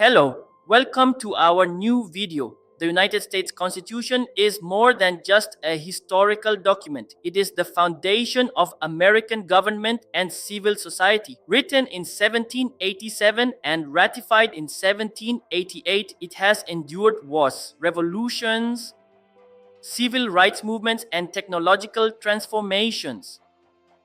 Hello, welcome to our new video. The United States Constitution is more than just a historical document. It is the foundation of American government and civil society. Written in 1787 and ratified in 1788, it has endured wars, revolutions, civil rights movements, and technological transformations.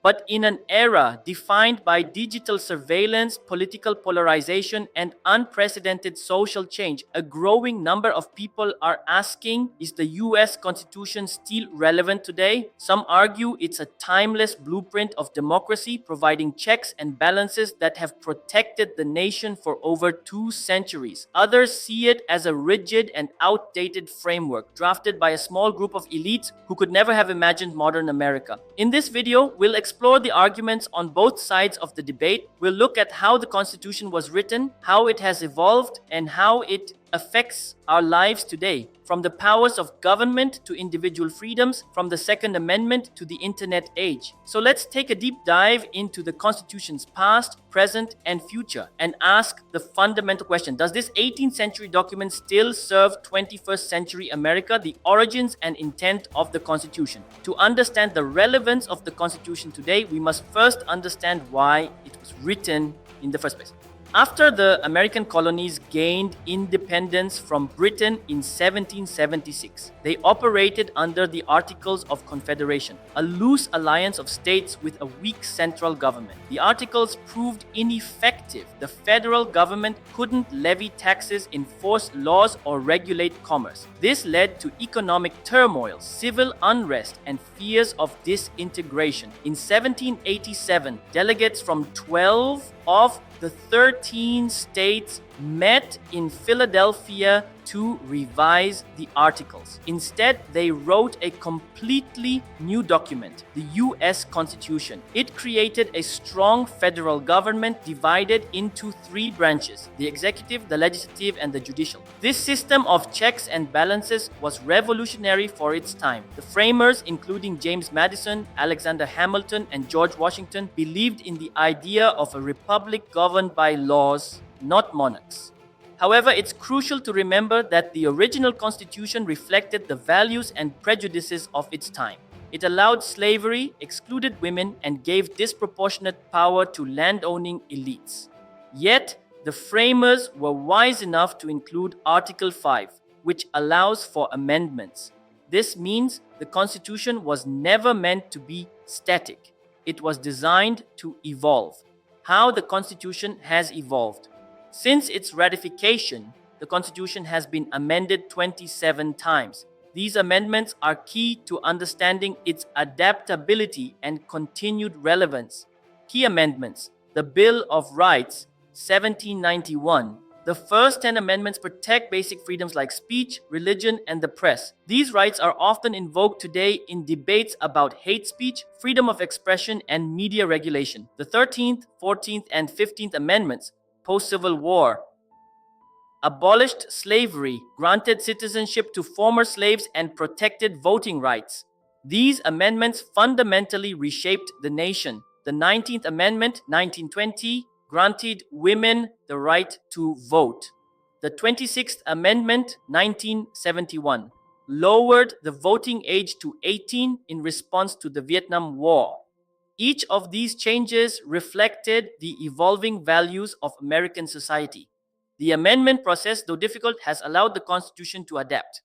But in an era defined by digital surveillance, political polarization, and unprecedented social change, a growing number of people are asking, is the US Constitution still relevant today? Some argue it's a timeless blueprint of democracy, providing checks and balances that have protected the nation for over 2 centuries. Others see it as a rigid and outdated framework drafted by a small group of elites who could never have imagined modern America. In this video, we'll explore the arguments on both sides of the debate. We'll look at how the Constitution was written, how it has evolved, and how it affects our lives today. From the powers of government to individual freedoms, from the Second Amendment to the internet age. So let's take a deep dive into the Constitution's past, present, and future and ask the fundamental question: does this 18th century document still serve 21st century America? The origins and intent of the Constitution. To understand the relevance of the Constitution today, we must first understand why it was written in the first place. After the American colonies gained independence from Britain in 1776, they operated under the Articles of Confederation, a loose alliance of states with a weak central government. The articles proved ineffective. The federal government couldn't levy taxes, enforce laws, or regulate commerce. This led to economic turmoil, civil unrest, and fears of disintegration. In 1787, delegates from 12 of the 13 states met in Philadelphia to revise the articles. Instead, they wrote a completely new document, the US Constitution. It created a strong federal government divided into 3 branches: the executive, the legislative, and the judicial. This system of checks and balances was revolutionary for its time. The framers, including James Madison, Alexander Hamilton, and George Washington, believed in the idea of a republic governed by laws, not monarchs. However, it's crucial to remember that the original Constitution reflected the values and prejudices of its time. It allowed slavery, excluded women, and gave disproportionate power to landowning elites. Yet, the framers were wise enough to include Article 5, which allows for amendments. This means the Constitution was never meant to be static. It was designed to evolve. How the Constitution has evolved. Since its ratification, the Constitution has been amended 27 times. These amendments are key to understanding its adaptability and continued relevance. Key amendments: the Bill of Rights, 1791. The first 10 amendments protect basic freedoms like speech, religion, and the press. These rights are often invoked today in debates about hate speech, freedom of expression, and media regulation. The 13th, 14th, and 15th Amendments, post-Civil War, abolished slavery, granted citizenship to former slaves, and protected voting rights. These amendments fundamentally reshaped the nation. The 19th Amendment, 1920, granted women the right to vote. The 26th Amendment, 1971, lowered the voting age to 18 in response to the Vietnam War. Each of these changes reflected the evolving values of American society. The amendment process, though difficult, has allowed the Constitution to adapt.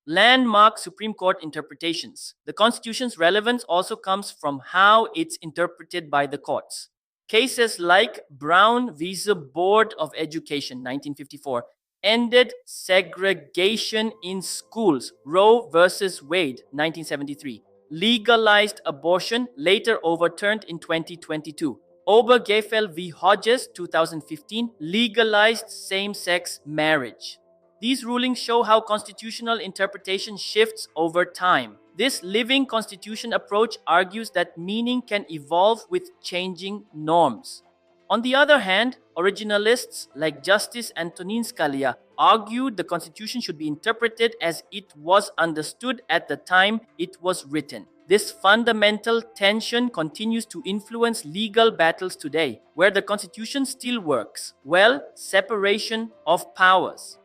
Landmark Supreme Court interpretations. The Constitution's relevance also comes from how it's interpreted by the courts. Cases like Brown v. Board of Education, 1954, ended segregation in schools. Roe v. Wade, 1973, legalized abortion, later overturned in 2022. Obergefell v. Hodges, 2015, legalized same-sex marriage. These rulings show how constitutional interpretation shifts over time. This living constitution approach argues that meaning can evolve with changing norms. On the other hand, originalists like Justice Antonin Scalia argued the Constitution should be interpreted as it was understood at the time it was written. This fundamental tension continues to influence legal battles today, where the Constitution still works. Well, separation of powers.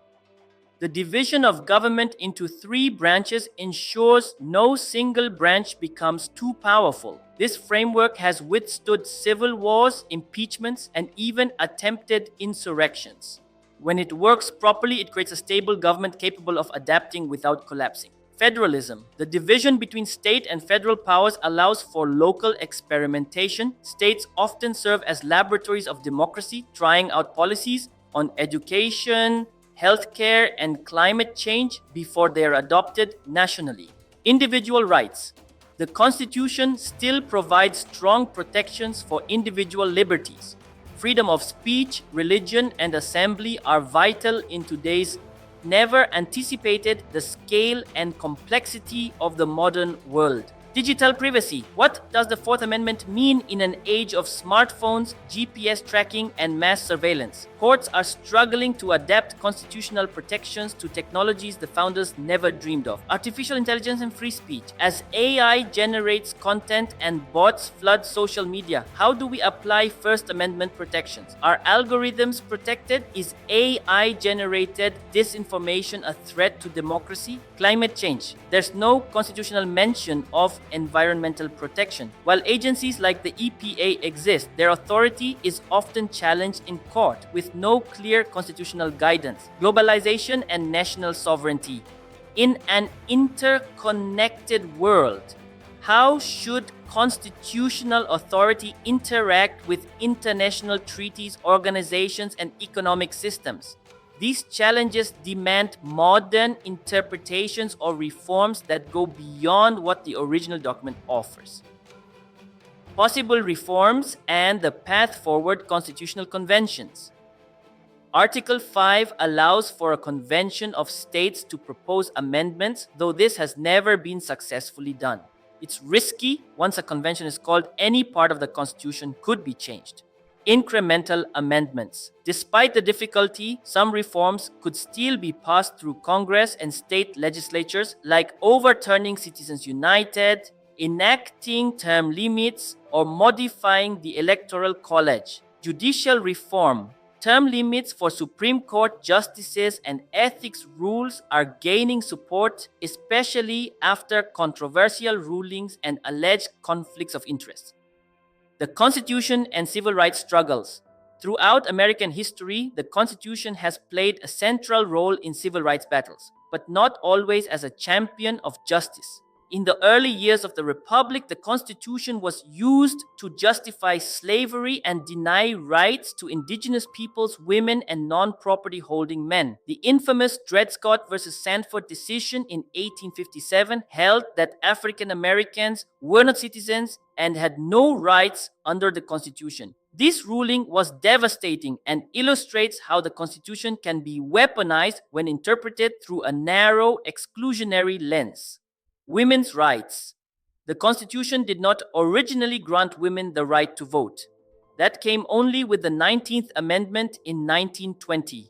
The division of government into three branches ensures no single branch becomes too powerful. This framework has withstood civil wars, impeachments, and even attempted insurrections. When it works properly, it creates a stable government capable of adapting without collapsing. Federalism. The division between state and federal powers allows for local experimentation. States often serve as laboratories of democracy, trying out policies on education, healthcare, and climate change before they are adopted nationally. Individual rights. The Constitution still provides strong protections for individual liberties. Freedom of speech, religion, and assembly are vital in today's never anticipated the scale and complexity of the modern world. Digital privacy. What does the Fourth Amendment mean in an age of smartphones, GPS tracking, and mass surveillance? Courts are struggling to adapt constitutional protections to technologies the founders never dreamed of. Artificial intelligence and free speech. As AI generates content and bots flood social media, how do we apply First Amendment protections? Are algorithms protected? Is AI generated disinformation a threat to democracy? Climate change. There's no constitutional mention of environmental protection. While agencies like the EPA exist, their authority is often challenged in court with no clear constitutional guidance. Globalization and national sovereignty. In an interconnected world, how should constitutional authority interact with international treaties, organizations, and economic systems? These challenges demand modern interpretations or reforms that go beyond what the original document offers. Possible reforms and the path forward. Constitutional conventions. Article 5 allows for a convention of states to propose amendments, though this has never been successfully done. It's risky. Once a convention is called, any part of the Constitution could be changed. Incremental amendments. Despite the difficulty, some reforms could still be passed through Congress and state legislatures, like overturning Citizens United, enacting term limits, or modifying the Electoral College. Judicial reform. Term limits for Supreme Court justices and ethics rules are gaining support, especially after controversial rulings and alleged conflicts of interest. The Constitution and civil rights struggles. Throughout American history, the Constitution has played a central role in civil rights battles, but not always as a champion of justice. In the early years of the Republic, the Constitution was used to justify slavery and deny rights to indigenous peoples, women, and non-property holding men. The infamous Dred Scott versus Sandford decision in 1857 held that African Americans were not citizens and had no rights under the Constitution. This ruling was devastating and illustrates how the Constitution can be weaponized when interpreted through a narrow, exclusionary lens. Women's rights. The Constitution did not originally grant women the right to vote. That came only with the 19th Amendment in 1920.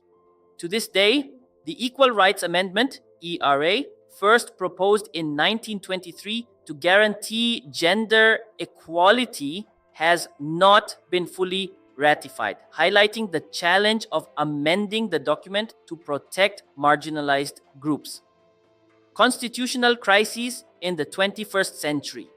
To this day, the Equal Rights Amendment, ERA, first proposed in 1923 to guarantee gender equality, has not been fully ratified, highlighting the challenge of amending the document to protect marginalized groups. Constitutional crises in the 21st century.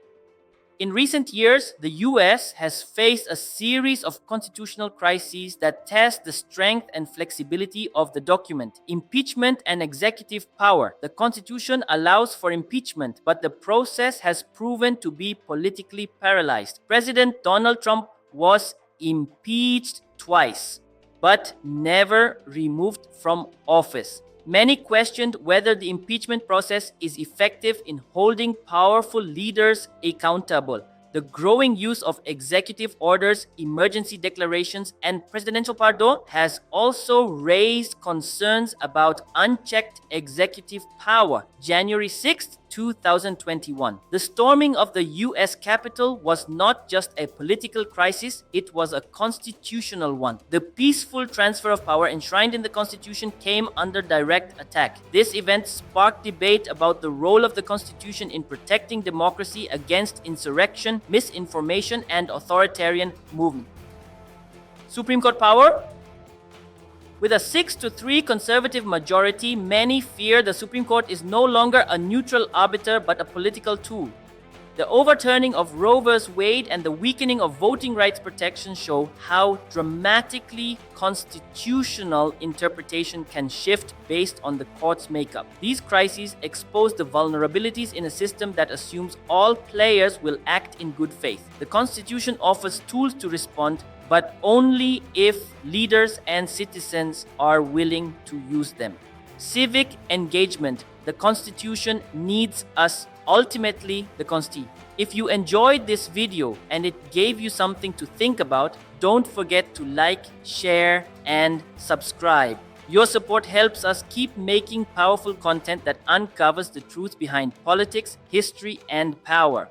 In recent years, the US has faced a series of constitutional crises that test the strength and flexibility of the document. Impeachment and executive power. The Constitution allows for impeachment, but the process has proven to be politically paralyzed. President Donald Trump was impeached twice, but never removed from office. Many questioned whether the impeachment process is effective in holding powerful leaders accountable. The growing use of executive orders, emergency declarations, and presidential pardon has also raised concerns about unchecked executive power. January 6, 2021. The storming of the US Capitol was not just a political crisis, it was a constitutional one. The peaceful transfer of power enshrined in the Constitution came under direct attack. This event sparked debate about the role of the Constitution in protecting democracy against insurrection, misinformation, and authoritarian movement. Supreme Court power? With a 6-3 conservative majority, many fear the Supreme Court is no longer a neutral arbiter but a political tool. The overturning of Roe v. Wade and the weakening of voting rights protections show how dramatically constitutional interpretation can shift based on the court's makeup. These crises expose the vulnerabilities in a system that assumes all players will act in good faith. The Constitution offers tools to respond, but only if leaders and citizens are willing to use them. Civic engagement. The Constitution needs us. Ultimately, the Consti. If you enjoyed this video and it gave you something to think about, don't forget to like, share, and subscribe. Your support helps us keep making powerful content that uncovers the truth behind politics, history, and power.